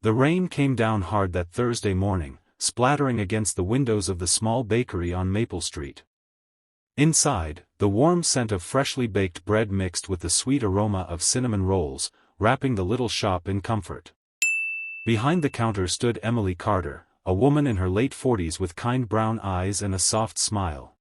The rain came down hard that Thursday morning, splattering against the windows of the small bakery on Maple Street. Inside, the warm scent of freshly baked bread mixed with the sweet aroma of cinnamon rolls, wrapping the little shop in comfort. Behind the counter stood Emily Carter, a woman in her late 40s with kind brown eyes and a soft smile.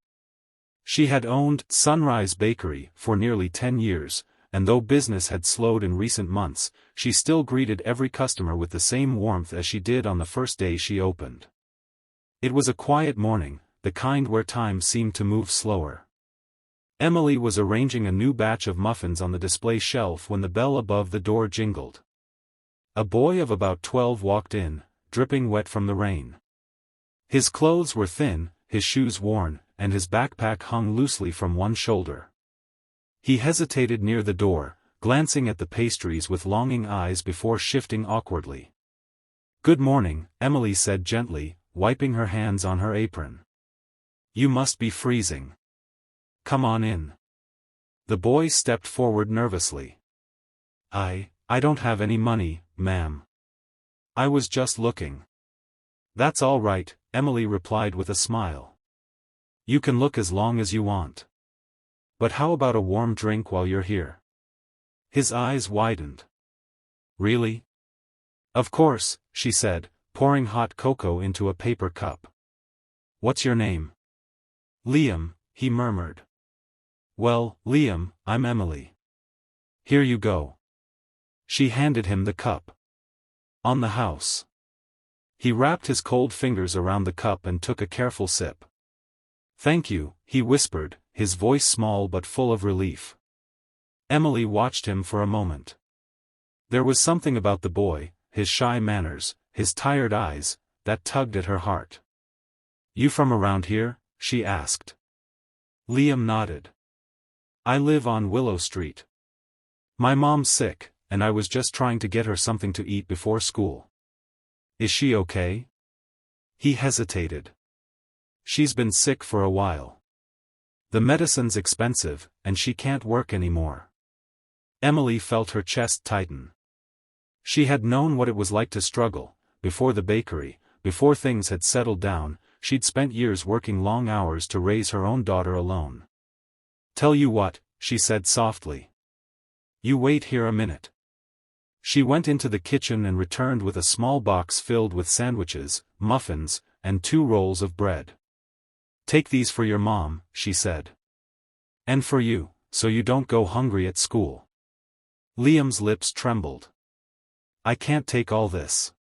She had owned Sunrise Bakery for nearly 10 years, and though business had slowed in recent months, she still greeted every customer with the same warmth as she did on the first day she opened. It was a quiet morning, the kind where time seemed to move slower. Emily was arranging a new batch of muffins on the display shelf when the bell above the door jingled. A boy of about 12 walked in, dripping wet from the rain. His clothes were thin, his shoes worn, and his backpack hung loosely from one shoulder. He hesitated near the door, glancing at the pastries with longing eyes before shifting awkwardly. "Good morning," Emily said gently, wiping her hands on her apron. "You must be freezing. Come on in." The boy stepped forward nervously. I don't have any money, ma'am. I was just looking." "That's all right," Emily replied with a smile. "You can look as long as you want. But how about a warm drink while you're here?" His eyes widened. "Really?" "Of course," she said, pouring hot cocoa into a paper cup. "What's your name?" "Liam," he murmured. "Well, Liam, I'm Emily. Here you go." She handed him the cup. "On the house." He wrapped his cold fingers around the cup and took a careful sip. "Thank you," he whispered, his voice small but full of relief. Emily watched him for a moment. There was something about the boy, his shy manners, his tired eyes, that tugged at her heart. "You from around here?" she asked. Liam nodded. "I live on Willow Street. My mom's sick, and I was just trying to get her something to eat before school." "Is she okay?" He hesitated. "She's been sick for a while. The medicine's expensive, and she can't work anymore." Emily felt her chest tighten. She had known what it was like to struggle. Before the bakery, before things had settled down, she'd spent years working long hours to raise her own daughter alone. "Tell you what," she said softly. "You wait here a minute." She went into the kitchen and returned with a small box filled with sandwiches, muffins, and 2 rolls of bread. "Take these for your mom," she said. "And for you, so you don't go hungry at school." Liam's lips trembled. "I can't take all this."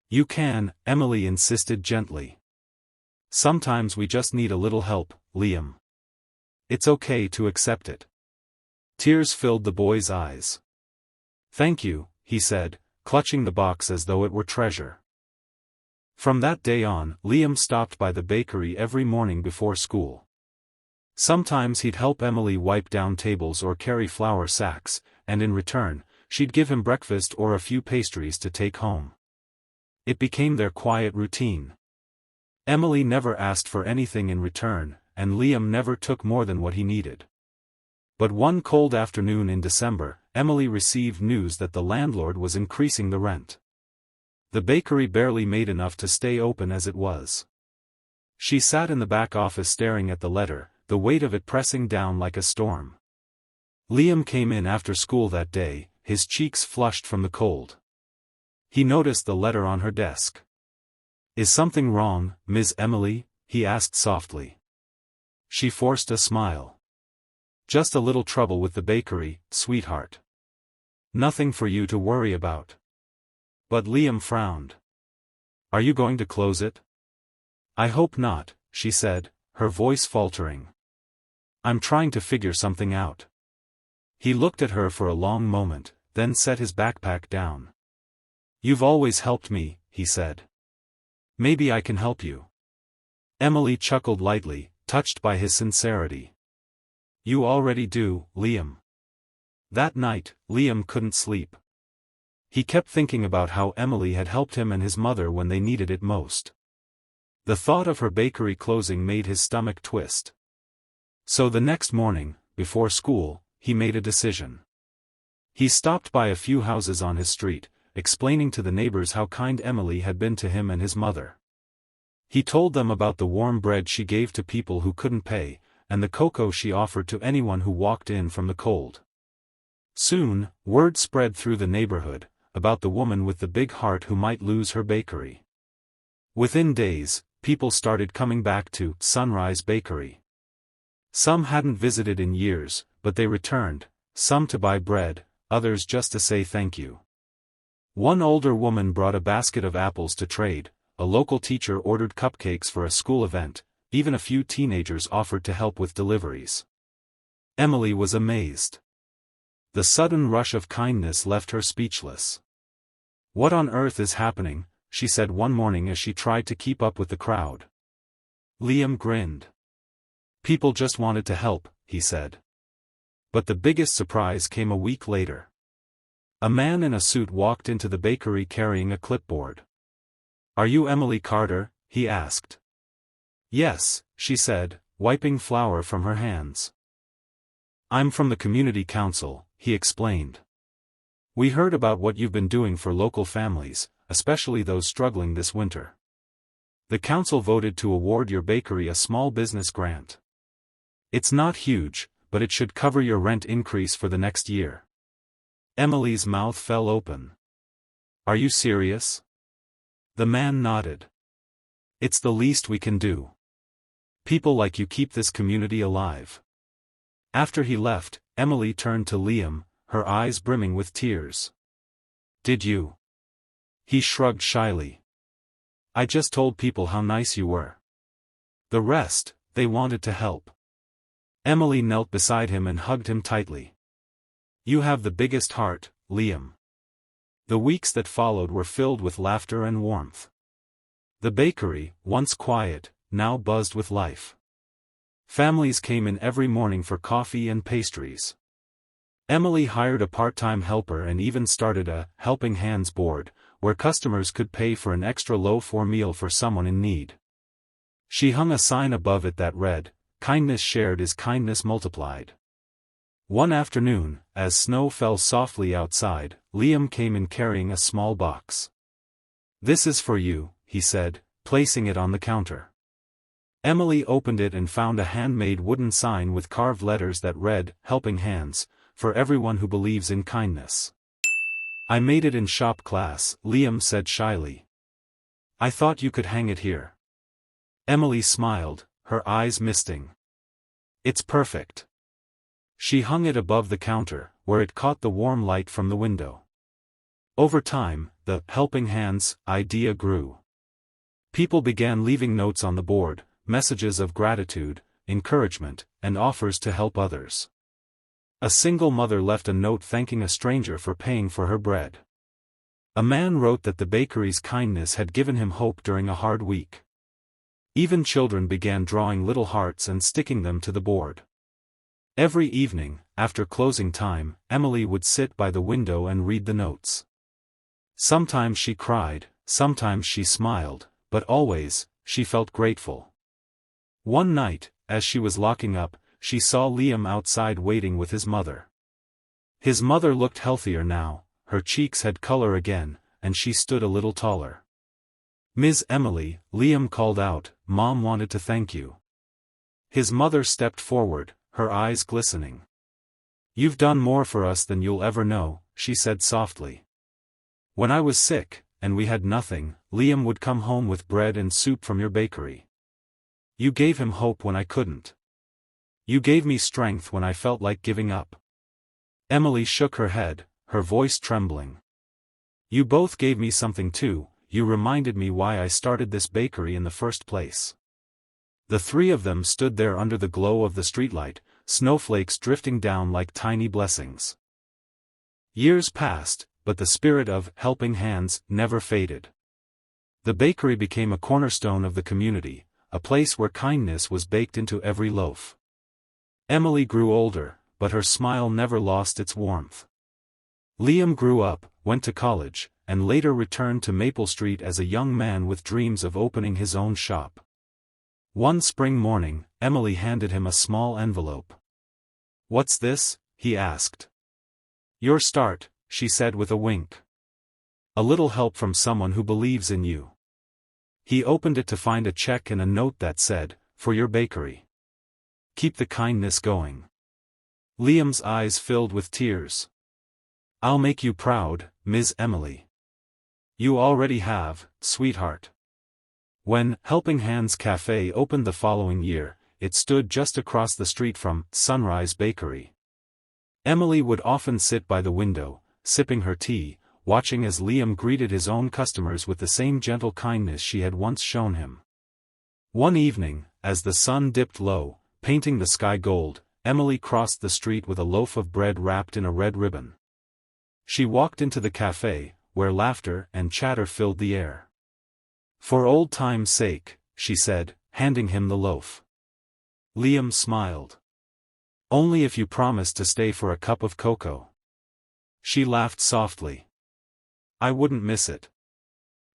"You can," Emily insisted gently. "Sometimes we just need a little help, Liam. It's okay to accept it." Tears filled the boy's eyes. "Thank you," he said, clutching the box as though it were treasure. From that day on, Liam stopped by the bakery every morning before school. Sometimes he'd help Emily wipe down tables or carry flour sacks, and in return, she'd give him breakfast or a few pastries to take home. It became their quiet routine. Emily never asked for anything in return, and Liam never took more than what he needed. But one cold afternoon in December, Emily received news that the landlord was increasing the rent. The bakery barely made enough to stay open as it was. She sat in the back office staring at the letter, the weight of it pressing down like a storm. Liam came in after school that day, his cheeks flushed from the cold. He noticed the letter on her desk. "Is something wrong, Miss Emily?" he asked softly. She forced a smile. "Just a little trouble with the bakery, sweetheart. Nothing for you to worry about." But Liam frowned. "Are you going to close it?" "I hope not," she said, her voice faltering. "I'm trying to figure something out." He looked at her for a long moment, then set his backpack down. "You've always helped me," he said. "Maybe I can help you." Emily chuckled lightly, touched by his sincerity. "You already do, Liam." That night, Liam couldn't sleep. He kept thinking about how Emily had helped him and his mother when they needed it most. The thought of her bakery closing made his stomach twist. So the next morning, before school, he made a decision. He stopped by a few houses on his street, explaining to the neighbors how kind Emily had been to him and his mother. He told them about the warm bread she gave to people who couldn't pay, and the cocoa she offered to anyone who walked in from the cold. Soon, word spread through the neighborhood about the woman with the big heart who might lose her bakery. Within days, people started coming back to Sunrise Bakery. Some hadn't visited in years, but they returned, some to buy bread, others just to say thank you. One older woman brought a basket of apples to trade, a local teacher ordered cupcakes for a school event, even a few teenagers offered to help with deliveries. Emily was amazed. The sudden rush of kindness left her speechless. "What on earth is happening?" she said one morning as she tried to keep up with the crowd. Liam grinned. "People just wanted to help," he said. But the biggest surprise came a week later. A man in a suit walked into the bakery carrying a clipboard. "Are you Emily Carter?" he asked. "Yes," she said, wiping flour from her hands. "I'm from the community council," he explained. "We heard about what you've been doing for local families, especially those struggling this winter. The council voted to award your bakery a small business grant. It's not huge, but it should cover your rent increase for the next year." Emily's mouth fell open. "Are you serious?" The man nodded. "It's the least we can do. People like you keep this community alive." After he left, Emily turned to Liam, her eyes brimming with tears. "Did you?" He shrugged shyly. "I just told people how nice you were. The rest, they wanted to help." Emily knelt beside him and hugged him tightly. "You have the biggest heart, Liam." The weeks that followed were filled with laughter and warmth. The bakery, once quiet, now buzzed with life. Families came in every morning for coffee and pastries. Emily hired a part-time helper and even started a Helping Hands board, where customers could pay for an extra loaf or meal for someone in need. She hung a sign above it that read, "Kindness shared is kindness multiplied." One afternoon, as snow fell softly outside, Liam came in carrying a small box. "This is for you," he said, placing it on the counter. Emily opened it and found a handmade wooden sign with carved letters that read, "Helping Hands, for everyone who believes in kindness." "I made it in shop class," Liam said shyly. "I thought you could hang it here." Emily smiled, her eyes misting. "It's perfect." She hung it above the counter, where it caught the warm light from the window. Over time, the Helping Hands idea grew. People began leaving notes on the board, messages of gratitude, encouragement, and offers to help others. A single mother left a note thanking a stranger for paying for her bread. A man wrote that the bakery's kindness had given him hope during a hard week. Even children began drawing little hearts and sticking them to the board. Every evening, after closing time, Emily would sit by the window and read the notes. Sometimes she cried, sometimes she smiled, but always, she felt grateful. One night, as she was locking up, she saw Liam outside waiting with his mother. His mother looked healthier now, her cheeks had color again, and she stood a little taller. "Ms. Emily," Liam called out, "Mom wanted to thank you." His mother stepped forward, her eyes glistening. "You've done more for us than you'll ever know," she said softly. "When I was sick, and we had nothing, Liam would come home with bread and soup from your bakery. You gave him hope when I couldn't. You gave me strength when I felt like giving up." Emily shook her head, her voice trembling. "You both gave me something too, you reminded me why I started this bakery in the first place." The three of them stood there under the glow of the streetlight, snowflakes drifting down like tiny blessings. Years passed, but the spirit of Helping Hands never faded. The bakery became a cornerstone of the community, a place where kindness was baked into every loaf. Emily grew older, but her smile never lost its warmth. Liam grew up, went to college, and later returned to Maple Street as a young man with dreams of opening his own shop. One spring morning, Emily handed him a small envelope. "What's this?" he asked. "Your start," she said with a wink. A little help from someone who believes in you. He opened it to find a check and a note that said, "For your bakery. Keep the kindness going." Liam's eyes filled with tears. "I'll make you proud, Ms. Emily." "You already have, sweetheart." When Helping Hands Cafe opened the following year, it stood just across the street from Sunrise Bakery. Emily would often sit by the window, sipping her tea, watching as Liam greeted his own customers with the same gentle kindness she had once shown him. One evening, as the sun dipped low, painting the sky gold, Emily crossed the street with a loaf of bread wrapped in a red ribbon. She walked into the cafe, where laughter and chatter filled the air. "For old time's sake," she said, handing him the loaf. Liam smiled. "Only if you promise to stay for a cup of cocoa." She laughed softly. "I wouldn't miss it."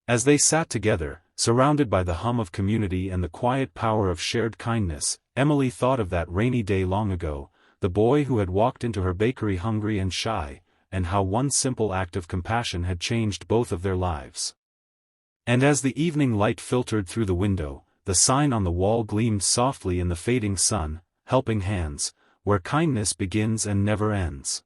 As they sat together, surrounded by the hum of community and the quiet power of shared kindness, Emily thought of that rainy day long ago, the boy who had walked into her bakery hungry and shy, and how one simple act of compassion had changed both of their lives. And as the evening light filtered through the window, the sign on the wall gleamed softly in the fading sun, "Helping Hands, where kindness begins and never ends."